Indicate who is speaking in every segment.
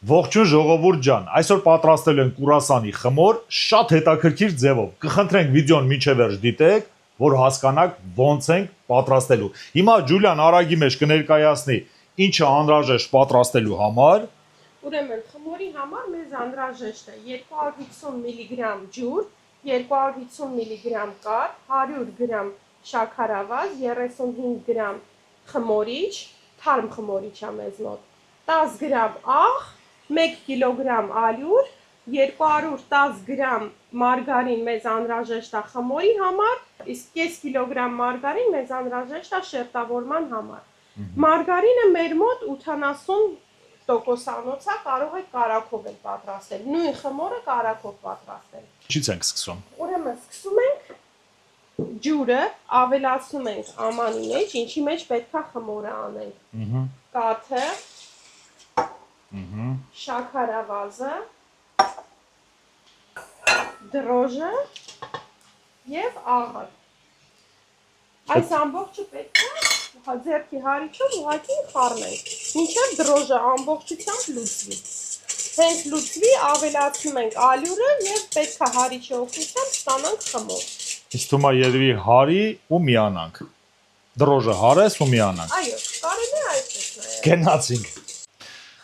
Speaker 1: Ողջույն ժողովուրդ ջան, այսօր պատրաստել ենք կուրասանի խմոր շատ հետաքրքիր ձևով։ Կխնդրենք վիդեոն մինչև վերջ դիտեք, որ հասկանաք ոնց ենք պատրաստելու։ Հիմա Ջուլիան արագի մեջ կներկայացնի ինչը անհրաժեշտ պատրաստելու համար։
Speaker 2: Ուրեմն խմորի համար մեզ անհրաժեշտ է 250 մգ ջուր, 250 մգ կաթ, 100 գրամ շաքարավազ, 35 գրամ խմորիչ, թարմ խմորիչ է մեզ մոտ, 10 գրամ աղ, 1 կիլոգրամ ալյուր, 210 գրամ մարգարին մեզ անհրաժեշտ է խմորի համար, իսկ կես կիլոգրամ մարգարին մեզ անհրաժեշտ է շերտավորման համար։ Մարգարինը մեր մոտ 80%-անոց է, կարող եք կարագով էլ պատրաստել, նույն խմորը կարագով պատրաստել։
Speaker 1: Ինչից ենք սկսում։
Speaker 2: Ուրեմն սկսում ենք ջուրը ավելացնում ենք ամանի մեջ, ինչի մեջ պետք է խմորը անենք։ Կաթը, շաքարավազը, դրոժը եւ աղը։ Այս ամբողջը պետք է ձեռքի հարիչով ուղղակի խառնենք, մինչև դրոժը ամբողջությամբ լուծվի։ Հենց լուծվի ավելացնում ենք ալյուրը եւ պետք է հարիչի օգնությամբ ստանանք խմոր։
Speaker 1: Ինձ թվում է երևի հարի ու միանանք։ Դրոժը հարես ու միանանք։
Speaker 2: Այո, կարելի է այսպես նայել։
Speaker 1: Գնացինք։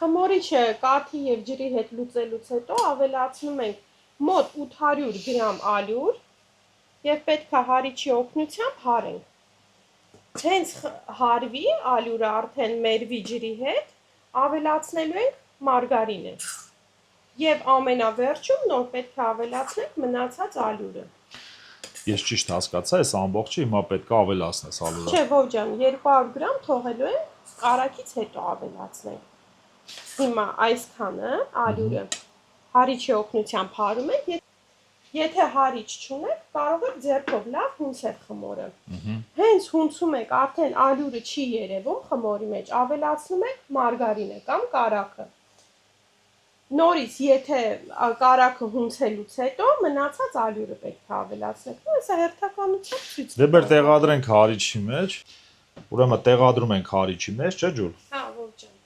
Speaker 2: Խմորիչը կաթի եւ ջրի հետ լուծելուց հետո ավելացնում ենք մոտ 800 գրամ ալյուր եւ պետք է հարիչի օգնությամբ հարենք։ Հենց հարվի ալյուրը արդեն մերվի ջրի հետ, ավելացնելու ենք մարգարինը։ Եվ ամենավերջում նոր պետք է ավելացնենք մնացած ալյուրը։
Speaker 1: Ես ճիշտ հասկացա, այս ամբողջը հիմա պետք է ավելացնես ալյուրը։
Speaker 2: Չէ, ով ջան, 200 գրամ թողելու ենք, կարագից հետո ավելացնենք։ Հիմա այսքանը ալյուրը հարիչի օգնությամբ հարում ենք, եթե հարիչ չունեք, կարող եք ձեռքով լավ հունցել խմորը։ Հենց հունցում եք, արդեն ալյուրը չի երևում խմորի մեջ, ավելացնում եք մարգարինը կամ կարագը։ Նորից, եթե կարագը հունցելուց հետո մնացած ալյուրը պետք է ավելացնեք։ Սա հերթականությամբ ցույց
Speaker 1: Դե բեր տեղադրենք հարիչի մեջ։ Ուրեմն տեղադրում ենք հարիչի մեջ, չէ՞ ջուլ։
Speaker 2: Հա, ով ջան։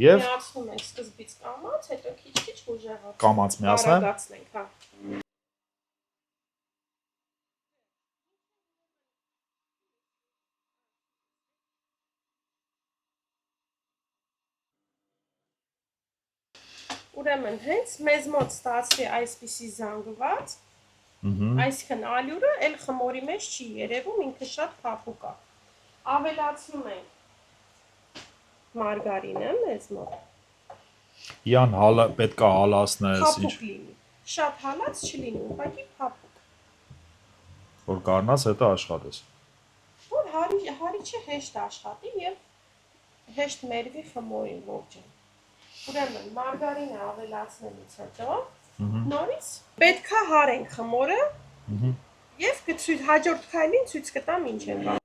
Speaker 1: Եվ
Speaker 2: միացնում ենք սկզբից կամաց, հետո քիչ-քիչ ուժեղացնում։
Speaker 1: կամաց միացնեմ։
Speaker 2: Արագացնենք, հա։ Ուրեմն հենց մեզ մոտ ստացվի այսպիսի զանգված, այսինքն ալյուրը էլ խմորի մեջ չի երևում, ինքը շատ փափուկ է։ Ավելացնում ենք մարգարինը մեզ մոտ։
Speaker 1: Յան պետք է հալացնես ինչ։
Speaker 2: Փափուկ լինի։ Շատ հալած չլինի, ուղղակի փափուկ։
Speaker 1: Որ կարնաս հետո աշխատես։
Speaker 2: Որ հարիչը հեշտ աշխատի եւ հեշտ մերվի խմորին ողջը։ Ուրեմն մարգարինը ավելացնելուց հետո նորից պետք է հարենք խմորը եւ հաջորդ քայլին ցույց կտամ ինչ ենք անում։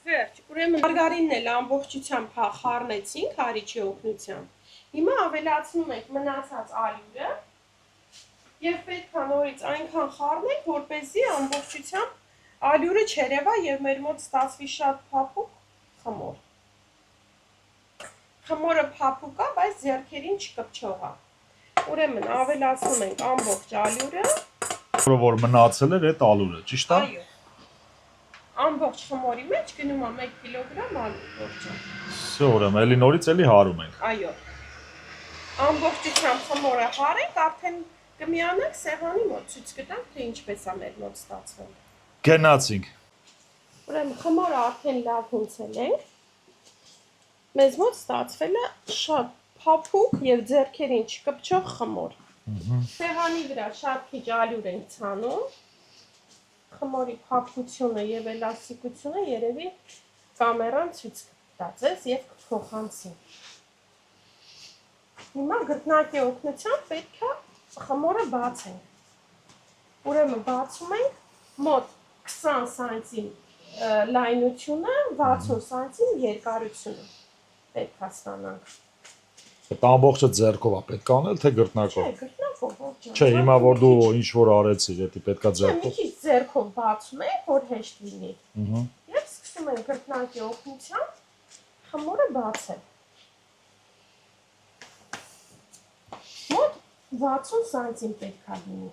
Speaker 2: Վերջ, ուրեմն մարգարինն էլ ամբողջությամբ խառնեցինք հարիչի օգնությամբ։ Հիմա ավելացնում ենք մնացած ալյուրը եւ պետք է նորից այնքան խառնենք, որպեսզի ամբողջությամբ ալյուրը չերևա եւ մեր մոտ ստացվի շատ փափուկ խմոր։ Խմորը փափուկ է, բայց ձեռքերին չկպչող է։ Ուրեմն ավելացնում ենք ամբողջ ալյուրը,
Speaker 1: որ մնացել էր այդ ալյուրը, ճիշտ է։
Speaker 2: Այո։ Ամբողջ խմորի մեջ գնում է 1 կիլոգրամ ալյուր, ողջը։
Speaker 1: Всё, ուրեմն էլի նորից էլի հարում ենք։
Speaker 2: Այո։ Ամբողջությամբ խմորը հարենք, արդեն կմիանանք սեղանի մոտ, ցույց կտանք, թե ինչպես է մեր մոտ ստացվում։
Speaker 1: Գնացինք։
Speaker 2: Ուրեմն խմորը արդեն լավ հունցել ենք։ Մեզ մոտ ստացվել է շատ փափուկ եւ ձեռքերին չկպչող խմոր։ Սեղանի վրա շատ քիչ ալյուր ենք ցանում։ Խմորի փափկությունը եւ էլաստիկությունը երևի կամերան ցույց կտա ձեզ եւ կփոխանցի։ Հիմա գռնակի օգնությամբ պետք է խմորը բացենք։ Ուրեմն բացում ենք մոտ 20 սանտիմ լայնությունը, 60 սանտիմ երկարությունը պետք է ստանանք։
Speaker 1: Այդ ամբողջը ձեռքով է պետք է անել, թե գռտնակով։
Speaker 2: Չէ, գռտնակ ձեռքով ողջան։
Speaker 1: Չէ, հիմա որ դու ինչ որ արեցիր, դա պետքա
Speaker 2: Մի
Speaker 1: ձեռքով։
Speaker 2: քիչ ձեռքով բացում ենք, որ հեշտ լինի։
Speaker 1: Ահա։
Speaker 2: Եվ սկսում ենք կրկնակի օգնությամբ խմորը բացել։ Մոտ 60 սանտիմ պետքա լինի։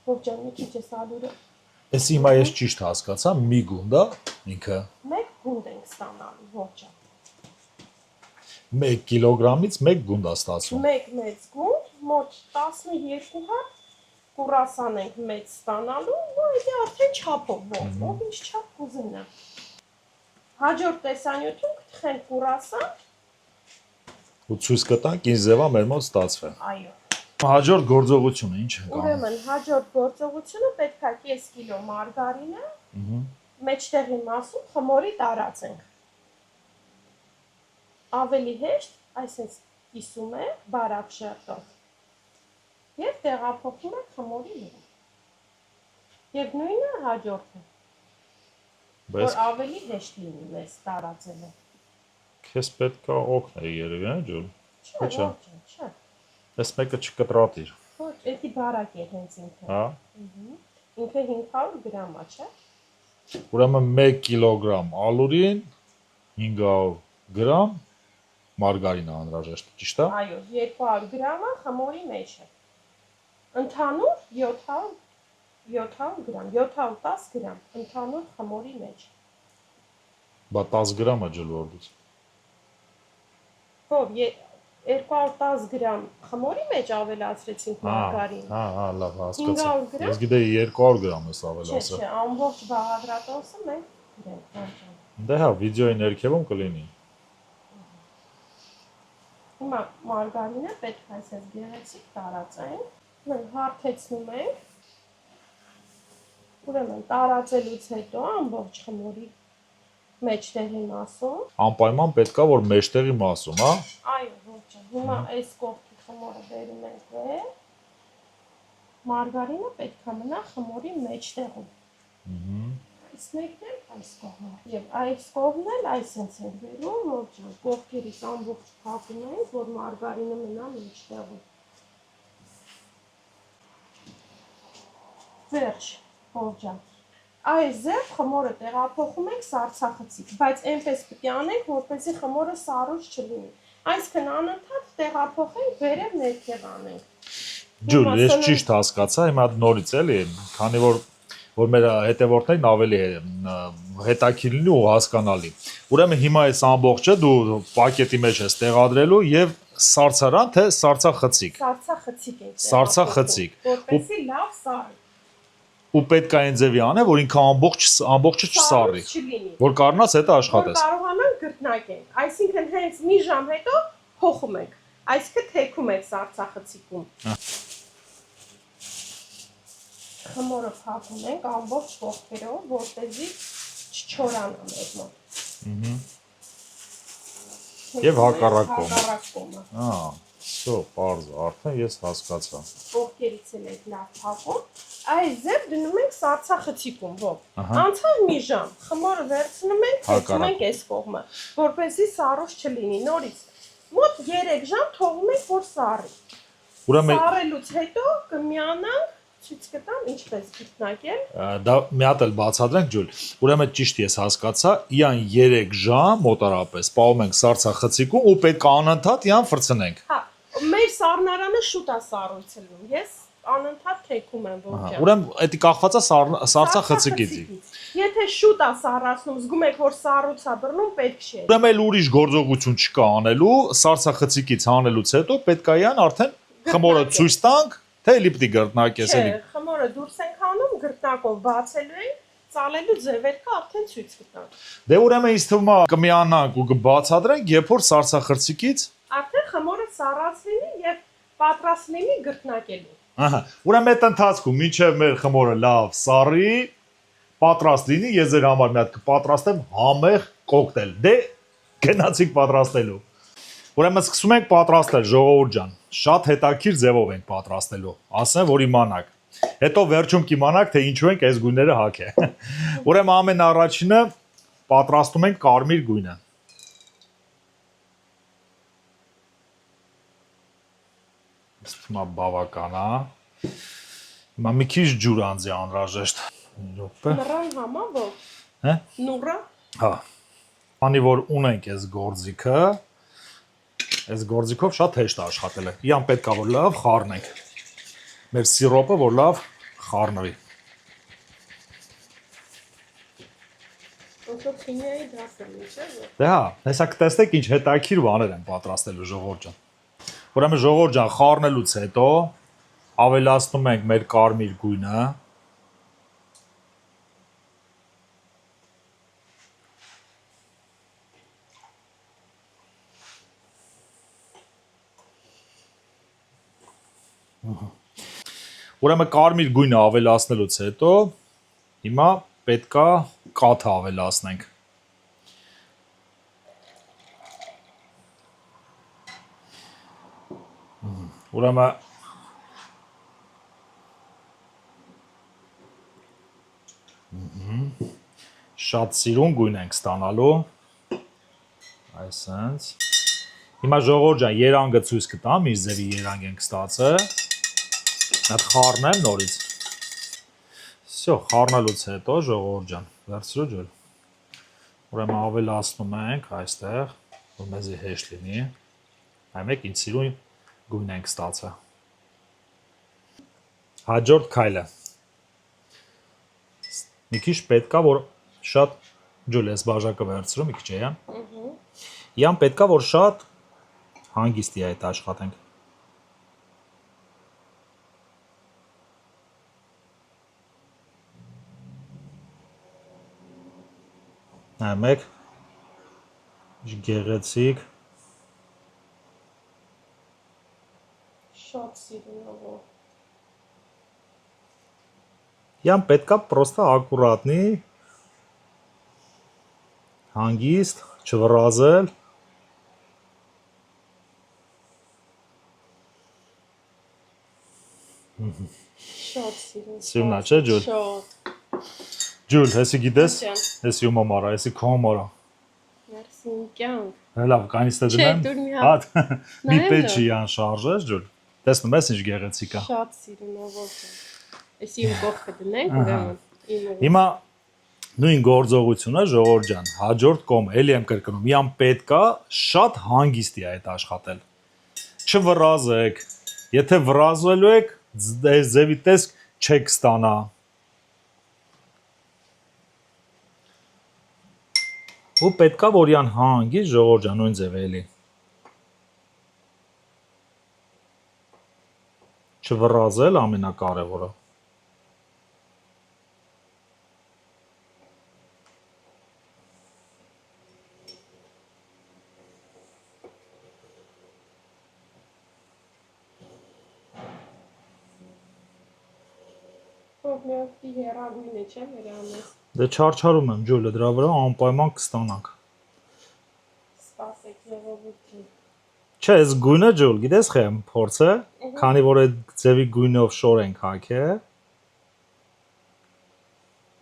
Speaker 2: Ողջան, մի քիչ էս ալուրը
Speaker 1: Էս հիմա ես ճիշտ հասկացա, մի գունդ է ինքը
Speaker 2: 1 գունդ ենք ստանալու, ողջան։
Speaker 1: 1 կիլոգրամից 1 գունդ է ստացվում։
Speaker 2: 1 մեծ գունդ, մոտ 12 հատ կուրասան ենք մեծ ստանալու, ու դա արդեն չափով ով, ով ինչ չափ կուզենա։ Հաջորդ տեսանյութում կթխենք կուրասան,
Speaker 1: Ու ցույց կտանք ինչ ձևա մեր մոտ ստացվել։
Speaker 2: այո։
Speaker 1: Հաջորդ գործողությունը ինչ ենք անում։
Speaker 2: Ուրեմն հաջորդ գործողությունը պետք է կես կիլո մարգարինը մեջտեղի մասում խմորի տարածենք։ Ավելի հեշտ, այսպես կիսում է բարակ շերտով եւ տեղափոխում է խմորի վրա։ Եվ նույնը հաջորդը,
Speaker 1: Բայց
Speaker 2: որ ավելի հեշտ լինի մեզ տարածելը։
Speaker 1: քեզ պետքա օգնել երևի, հա ջոլ։
Speaker 2: Չէ,
Speaker 1: Չէ։
Speaker 2: չէ։
Speaker 1: Այս մեկը չկտրատիր։
Speaker 2: Ոչ, էդի բարակ է հենց ինքը։
Speaker 1: Հա։
Speaker 2: Ինքը 500 գրամ է, չէ։
Speaker 1: Ուրեմն 1 կիլոգրամ ալուրին 500 գրամ մարգարին է անհրաժեշտ, ճիշտ է։
Speaker 2: Այո, 200 գրամը խմորի մեջ է։ Ընդհանուր 700 գրամ, 710 գրամ ընդհանուր խմորի մեջ։
Speaker 1: Բա 10 գրամ է ջլորդից։
Speaker 2: Ով 210 գրամ խմորի մեջ ավելացրեցինք մարգարին։
Speaker 1: Հա, լավ,
Speaker 2: 500
Speaker 1: հասկացա։
Speaker 2: գրամ։
Speaker 1: Ես գիտեի 200 գրամ ես
Speaker 2: Չէ,
Speaker 1: ավելացա։
Speaker 2: չէ, ամբողջ բաղադրատոմսը մենք գրենք, ողջան։
Speaker 1: Դե հա, վիդեոյի ներքևում կլինի։
Speaker 2: Հիմա մարգարինը պետք է այսպես գեղեցիկ տարածենք։ Մենք հարթեցնում ենք։ Ուրեմն տարածելուց հետո ամբողջ խմորի մեջտեղի մասում։
Speaker 1: Անպայման պետքա որ մեջտեղի մասում, հա։
Speaker 2: Այո, ողջան։ Հիմա այս կողքի խմորը բերում ենք վեր։ Մարգարինը պետք է մնա խմորի մեջտեղում։ Այս մեկն էլ այս կողմը։ Եվ այս կողմն էլ այսպես ենք բերում, ողջան։ Կողքերից ամբողջ փակում ենք, որ մարգարինը մնա մեջտեղում։ Վերջ, ողջան։ Այս ձև խմորը տեղափոխում ենք սառցախցիկ, բայց այնպես պետք է անենք, որպեսզի խմորը սառույց չլինի։ Այսինքն անընդհատ տեղափոխենք, վերև ներքև անենք։
Speaker 1: Ջուլ, ես ճիշտ հասկացա, հիմա նորից էլի, քանի որ մեր հետևորդներն ավելի հետաքրքիր լինի ու հասկանալի։ Ուրեմն հիմա այս ամբողջը դու պակետի մեջ ես տեղադրելու եւ սառցարան թե սառցախցիկ։
Speaker 2: Սառցախցիկ ենք։
Speaker 1: Սառցախցիկ։
Speaker 2: Որպեսզի լավ սառի։
Speaker 1: Ու պետք է այն ձևի անել, որ ինքը ամբողջը չսառի, որ կարողանաս հետո աշխատես։
Speaker 2: Որ կարողանանք գրտնակենք։ Այսինքն հենց մի ժամ հետո փոխում ենք։ Այսինքն թեքում ենք սառցախցիկում։ Խմորը փակում ենք ամբողջ կողքերով, որպեսզի չչորանա մեր մոտ։
Speaker 1: Եվ հակառակ կողմը։
Speaker 2: Հակառակ կողմը։
Speaker 1: Всё, պարզ, արդեն ես հասկացա։
Speaker 2: Կողքերից էլ եք լավ փակում։ Այս ձև դնում ենք սառցախցիկում, ով։ Անցավ մի ժամ, խմորը վերցնում ենք, թեքում ենք այս կողմը, որպեսզի սառույց չլինի։ Նորից մոտ 3 ժամ թողում ենք, որ սառի։
Speaker 1: Ուրեմն
Speaker 2: Սառելուց հետո կմիանանք, ցույց կտամ ինչպես գտնակել։
Speaker 1: դա մի հատ էլ բացատրենք ջուլ։ Ուրեմն ճիշտ ես հասկացա, իան 3 ժամ մոտարապես պահում ենք սառցախցիկում ու պետք է անընդհատ իան ֆրցնենք։
Speaker 2: Հա, մեր սառնարանը շուտ է սառույցը լինում։ Ես անընդհատ թեքում եմ ողջան։
Speaker 1: Ուրեմն դա կախված է սառցախցիկից։
Speaker 2: Եթե շուտ է սառացնում, զգում եք որ սառույց է բռնում, պետք չէ։
Speaker 1: Ուրեմն էլ ուրիշ գործողություն չկա անելու, սառցախցիկից հանելուց հետո պետք է իան արդեն խմորը ցույց տանք, թե լիպտի գրտնակես էլի։
Speaker 2: Չէ, խմորը դուրս ենք անում, գրտնակով բացելու ենք, ծալելու ձևեր կա արդեն ցույց կտանք։
Speaker 1: Դե ուրեմն ինձ թվում է կմիանանք ու կբացատրենք, երբ որ սառցախցիկից
Speaker 2: Արդեն խմորը սառած լինի եւ պատրաստ լինի գրտնակելու։
Speaker 1: Ահա, ուրեմն այդ ընթացքում մինչև մեր խմորը լավ սառի, պատրաստ լինի, ես ձեր համար մի հատ կպատրաստեմ համեղ կոկտեյլ։ Դե գնացինք պատրաստելու։ Ուրեմն սկսում ենք պատրաստել, ժողովուրդ ջան։ Շատ հետաքրքիր ձևով ենք պատրաստելու, ասեմ, որ իմանաք։ Հետո վերջում կիմանաք, թե ինչու ենք այս գույները հագել։ Ուրեմն ամեն առաջինը պատրաստում ենք կարմիր գույնը։ Հիմա բավական է։ Հիմա մի քիչ ջուր անձի անհրաժեշտ։ Րոպե։
Speaker 2: Նռան համա ո՞վ։
Speaker 1: Հա։
Speaker 2: Նուռա։
Speaker 1: Հա։ Քանի որ ունենք այս գործիքը, այս գործիքով շատ հեշտ է աշխատել է։ Իան պետք է որ լավ խառնենք։ Մեր սիրոպը որ լավ խառնվի։
Speaker 2: Ոնց որ քիմիայի դասը չէ՞։
Speaker 1: Դե հա, հեսա կտեսնեք ինչ հետաքրքիր բաներ են պատրաստելու ժողովուրդ ջան։ Ուրեմն ժողովուրդ ջան, խառնելուց հետո ավելացնում ենք մեր կարմիր գույնը։ Ուրեմն կարմիր գույնը ավելացնելուց հետո հիմա պետքա կաթը ավելացնենք։ Ուրեմն շատ սիրուն գույն ենք ստանալու։ Այսենց։ Հիմա ժողովուրդ ջան, երանգը ցույց կտամ, ինչ ձևի երանգ ենք ստացել։ Այդ խառնեմ նորից։ Всё, խառնելուց հետո ժողովուրդ ջան, վերցրու ջուր։ Ուրեմն ավելացնում ենք այստեղ, որ մեզի հեշտ լինի։ Այմեք ինչ սիրուն գույն ենք ստացել։ Հաջորդ քայլը։ Մի քիչ պետքա որ շատ ջուր էս բաժակը վերցրու մի քիչ է։ Իան պետքա որ շատ հանգիստի այդ աշխատենք։ Նայեք։ Ինչ գեղեցիկ։
Speaker 2: Շատ սիրունով։
Speaker 1: Իան պետքա պրոստը ակուրատնի, հանգիստ, չվռազել։
Speaker 2: Շատ սիրուն։
Speaker 1: Սիրուն է, չէ՞ ջուր։
Speaker 2: Շատ։
Speaker 1: Ջուր, հեսի գիտես,
Speaker 2: Ջան։
Speaker 1: հեսի ու մամարա, հեսի քո մամարա։
Speaker 2: Մերսի կյանք։
Speaker 1: Լավ, կանիստը
Speaker 2: Չէ,
Speaker 1: դնեմ։
Speaker 2: դուր մի
Speaker 1: Հատ։ Մի
Speaker 2: նայեմ
Speaker 1: պեչի ան շարժես ջուր։ Տեսնում ես ինչ գեղեցիկ է։
Speaker 2: Շատ սիրունով է։ Էսի իմ կողքը դնենք, ուրեմն։
Speaker 1: Հիմա նույն գործողությունը ժողովուրդ ջան, հաջորդ կողմը էլի եմ կրկնում, իան պետքա շատ հանգիստի այդ աշխատել։ Չվռազեք։ Եթե վռազելու եք, ձևի տեսք չեք ստանա։ Ու պետքա որ իան հանգիստ ժողովուրդ ջան նույն ձև էլի։ Չվռազել ամենակարևորը։
Speaker 2: Մի հեռագույն է, չէ՞, վերանես։
Speaker 1: Դե չարչարում եմ ջոլը դրա վրա անպայման կստանանք։
Speaker 2: Սպասեք ժողովրդին։
Speaker 1: Չէ, այս գույնը ջոլ, գիտես խե եմ փորձը, քանի որ այդ ձևի գույնով շոր ենք հագել։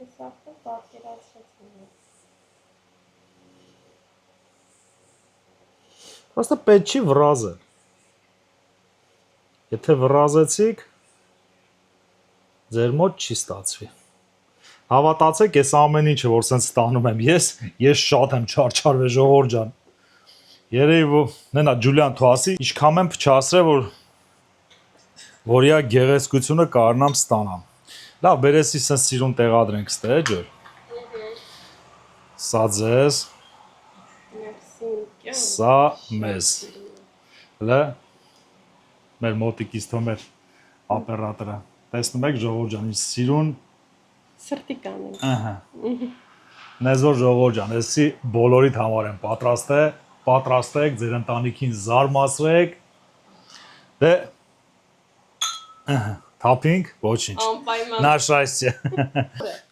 Speaker 2: Ես արդեն պատկերացրեցի։
Speaker 1: Պրոստը պետք չի վռազել։ Եթե վռազեցիք, ձեր մոտ չի ստացվի։ Հավատացեք, ես ամեն ինչը որ սենց ստանում եմ, ես շատ եմ չարչարվել ժողովուրդ ջան։ Երևի նենա Ջուլիան թվասի, ինչքան եմ փչացրել, որ իա գեղեցկությունը կարնամ ստանամ։ Լավ, բերեսի սենց սիրուն տեղադրենք ստե, ջոր։ Սա ձեզ,
Speaker 2: Մերսի կյանք։
Speaker 1: սա մեզ։ Հլը, մեր մոտիկից թո մեր ապերատորը։ Տեսնում եք ժողովուրդ ջան, ինչ սիրուն
Speaker 2: Սրտի կանենք։
Speaker 1: Ահա։ Նեզոր ժողովուրդ ջան, էսի բոլորիդ համար եմ պատրաստեք, ձեր ընտանիքին զարմացրեք։ Դե թափինք, ոչինչ։
Speaker 2: Անպայման։
Speaker 1: Նա շայսյա։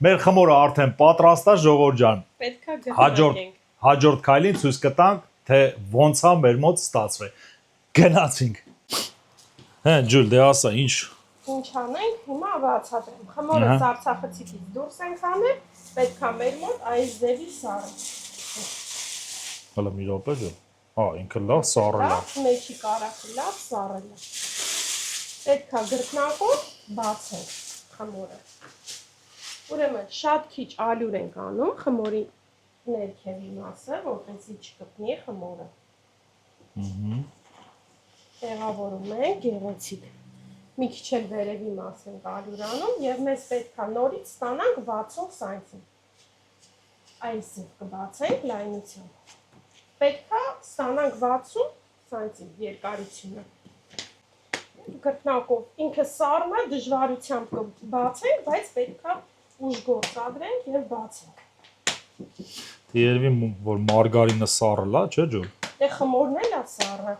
Speaker 1: Մեր խմորը արդեն պատրաստ է ժողովուրդ ջան։
Speaker 2: Պետքա գտնենք։
Speaker 1: Հաջորդ քայլին ցույց կտանք, թե ոնց է մեր մոտ ստացվել։ Գնացինք։ Հա, ջուլ, դե ասա, ինչ։
Speaker 2: Ինչ անենք, հիմա բացատրեմ։ Խմորը սարսափցիկից դուրս ենք անել, պետքա մեր մոտ այս ձևի սառը։
Speaker 1: Հələ մի րոպե ջուլ։ Հա, ինքը լավ սառել է։
Speaker 2: Լավ, մեջի կարակը լավ սառել է։ պետք է գրկնակով բացենք խմորը։ Ուրեմն շատ քիչ ալյուր ենք անում խմորի ներքևի մասը, որպեսզի չկպնի խմորը։ Տեղավորում ենք գեղեցիկ։ Մի քիչ էլ վերևի մաս ենք ալյուր անում եւ մեզ պետք է նորից ստանանք 60 սանտիմ։ Այսինքն կբացենք լայնությամբ։ Պետք է ստանանք 60 սանտիմ երկարությունը։ Գրկնակով ինքը սառն է, դժվարությամբ կբացենք, բայց պետք է ուժ գործադրենք եւ բացենք։
Speaker 1: Երևի որ մարգարինը սառը, չէ՞ ջուր։
Speaker 2: Դե խմորն էլ է սառը,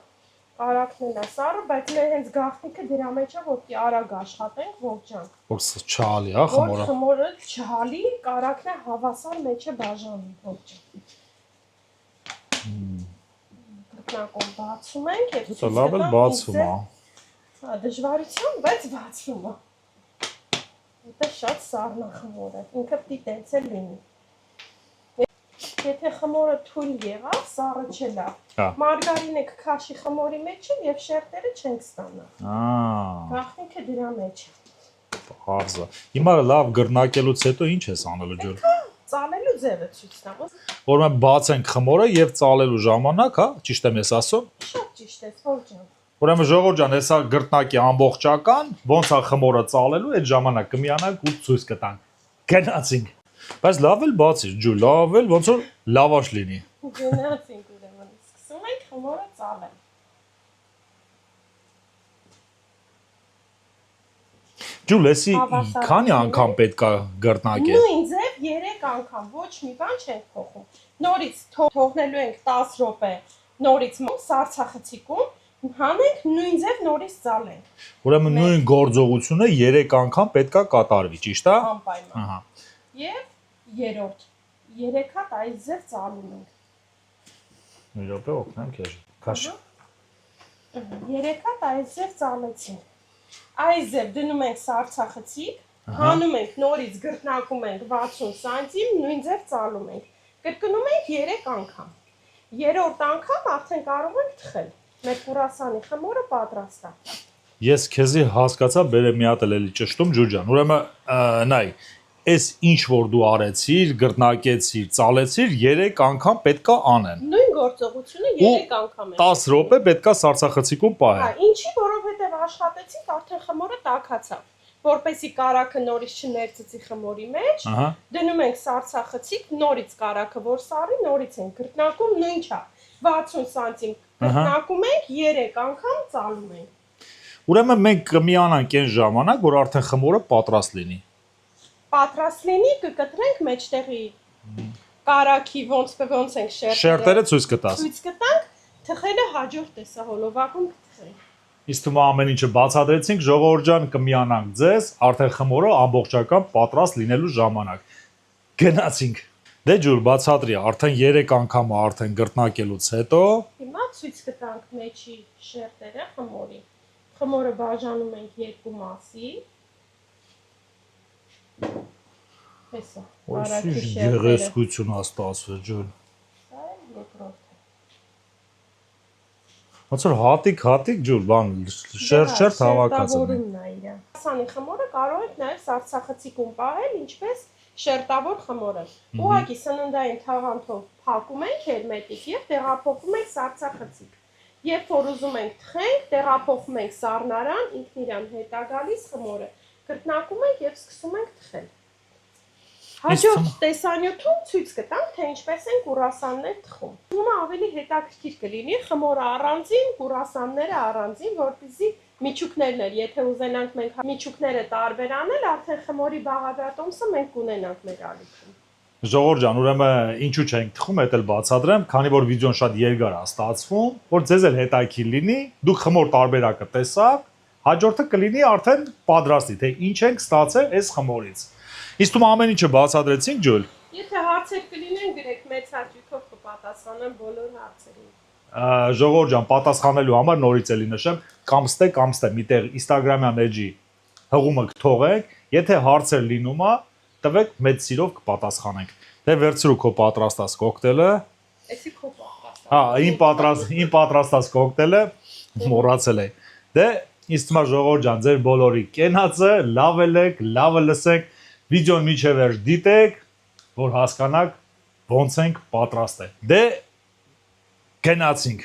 Speaker 2: կարակն էլ է սառը, բայց մեր հենց գաղտնիքը դրա մեջ է, որ արագ աշխատենք ողջանք։
Speaker 1: Որ չհալի, հա, խմորը։
Speaker 2: Որ խմորը չհալի, կարակն է հավասար մեջը բաժանի ողջան։ Գրկնակով բացում ենք եւ
Speaker 1: Դա լավ էլ բացվում է։
Speaker 2: Հա, դժվարությամբ, բայց բացվում է։ Դա շատ սառն է խմորը, ինքը պիտի տենց էլ լինի։ Եթե խմորը թույլ եղավ, սառը չելա։ Մարգարինը կքաշի խմորի մեջ եւ շերտերը չենք ստանա։ Գաղտնիքը դրա մեջ է։
Speaker 1: Հարզը։ Հիմա լավ գրնակելուց հետո ինչ ես անելու ջուր։
Speaker 2: Ծալելու ձևը ցույց տամ։
Speaker 1: Որ մենք բացենք խմորը եւ ծալելու ժամանակ, հա, ճիշտ եմ ես ասում։
Speaker 2: Շատ ճիշտ ես, ողջան։
Speaker 1: Ուրեմն ժողովուրդ ջան, հեսա գրտնակի ամբողջական, ոնց է խմորը ծալելու, այդ ժամանակ կմիանանք ու ցույց կտանք։ Գնացինք։ Բայց լավ էլ բացիր, ջու, լավ էլ ոնց որ լավաշ լինի։
Speaker 2: Գնացինք ուրեմն։ Սկսում ենք խմորը ծալել։
Speaker 1: Ջու, լեսի քանի անգամ պետք է գրտնակել։
Speaker 2: Նույն ձև 3 անգամ, ոչ մի բան չենք փոխում։ Նորից թողնելու ենք 10 րոպե, նորից սառցախցիկում հանենք նույն ձև նորից ծալենք։
Speaker 1: Ուրեմն նույն գործողությունը 3 անգամ պետք է կատարվի, ճիշտ է։
Speaker 2: Անպայման։
Speaker 1: Ահա։
Speaker 2: Եվ երրորդ 3 հատ այս ձև ծալում ենք։
Speaker 1: Մի րոպե օգնեմ քեզ։ Քաշ։
Speaker 2: 3 հատ այս ձև ծալեցինք։ Այս ձև դնում ենք սառցախցիկ, հանում ենք նորից գրտնակում ենք 60 սանտիմ, նույն ձև ծալում ենք։ Կրկնում ենք 3 անգամ։ Երրորդ անգամ արդեն կարող ենք թխել։ Մեր կուրասանի խմորը պատրաստ է։
Speaker 1: Ես քեզի հասկացա, բերեմ մի հատ էլի ճշտում ջուր ջան։ Ուրեմն նայ, այս ինչ որ դու արեցիր, գրտնակեցիր, ծալեցիր, 3 անգամ պետքա անեն։
Speaker 2: Նույն գործողությունը 3 անգամ է։
Speaker 1: 10 րոպե պետքա սառցախցիկում
Speaker 2: Հա,
Speaker 1: պահել։
Speaker 2: ինչի, որովհետև աշխատեցինք, արդեն խմորը տաքացավ։ Որպեսի կարակը նորից չներծծի խմորի մեջ, դնում ենք սառցախցիկ, նորից կարակը որ սառի, նորից ենք գրտնակում, նույն չէ։ 60 սանտիմ գրտնակում ենք, 3 անգամ ծալում ենք։
Speaker 1: Ուրեմն մենք կմիանանք այն ժամանակ, որ արդեն խմորը պատրաստ լինի։
Speaker 2: Պատրաստ լինի, կկտրենք մեջտեղի կարակի ոնց ենք
Speaker 1: Շերտերը ցույց կտաս։
Speaker 2: Ցույց կտանք, թխելը հաջորդ տեսահոլովակում կթխենք։
Speaker 1: Իսկ թվում է ամեն ինչը բացատրեցինք, ժողովուրդ ջան, կմիանանք ձեզ, արդեն խմորը ամբողջական պատրաստ լինելու ժամանակ։ Գնացինք։ Դե ջուր, բացատրի, արդեն 3 անգամ արդեն գրտնակելուց հետո
Speaker 2: Հիմա ցույց կտանք մեջի շերտերը խմորի։ Խմորը բաժանում ենք 2 մասի։ Հեսա,
Speaker 1: Ոսի գեղեցկություն է ստացվել ջուր։
Speaker 2: Սա է երկրորդը։
Speaker 1: Ոնց որ հատիկ ջուր, բան շերտ հավաքած է։
Speaker 2: Շերտավորումն է իրա։ Սանի խմորը կարող եք նաև սառցախցիկում պահել, ինչպես շերտավոր խմորը։ Ուղղակի սննդային թաղանթով փակում ենք հերմետիկ եւ տեղափոխում ենք սառցախցիկ։ Երբ որ ուզում ենք թխենք, տեղափոխում ենք սառնարան, ինքն իրան հետ է գալիս խմորը։ Կրկնակում ենք եւ սկսում ենք թխել։ Հաջորդ տեսանյութում ցույց կտանք, թե ինչպես են կուրասաններ թխում։ Ումը ավելի հետաքրքիր կլինի խմորը առանձին, կուրասանները առանձին, որպեսզի միջուկներն էլ, եթե ուզենանք մենք միջուկները տարբեր անել, արդեն խմորի բաղադրատոմսը մենք կունենանք մեր ալիքում։
Speaker 1: Ժողովուրդ ջան, ուրեմն ինչու չենք թխում, դա էլ բացատրեմ, քանի որ վիդեոն շատ երկար է ստացվում, որ ձեզ էլ հետաքրքիր լինի, դուք խմոր տարբերակը տեսաք, հաջորդը կլինի արդեն պատրաստի, թե ինչ ենք ստացել այս խմորից։ Իսկ դու ամեն ինչը բացատրեցինք, ջուլ։
Speaker 2: Եթե հարցեր կլինեն, գրեք մեծ հաճույքով կպատասխանեմ բոլոր հարցերին։
Speaker 1: Ժողովուրդ ջան, պատասխանելու համար նորից էլի նշեմ, կամստե, միտեղ Instagram-յան էջի հղումը կթողեք, եթե հարցեր լինում է, տվեք մեծ սիրով կպատասխանենք։ Դե վերցրու քո պատրաստած կոկտեյլը։
Speaker 2: Էսի քո պատրաստ։
Speaker 1: Հա, իմ պատրաստած կոկտեյլը մոռացել եմ։ Դե Ինձ թվում է ժողովուրդ ջան, ձեր բոլորի կենացը, լավ եք, լավը լսեք, վիդեոն միջև վերջ դիտեք, որ հասկանաք ոնց ենք պատրաստել։ Դե գնացինք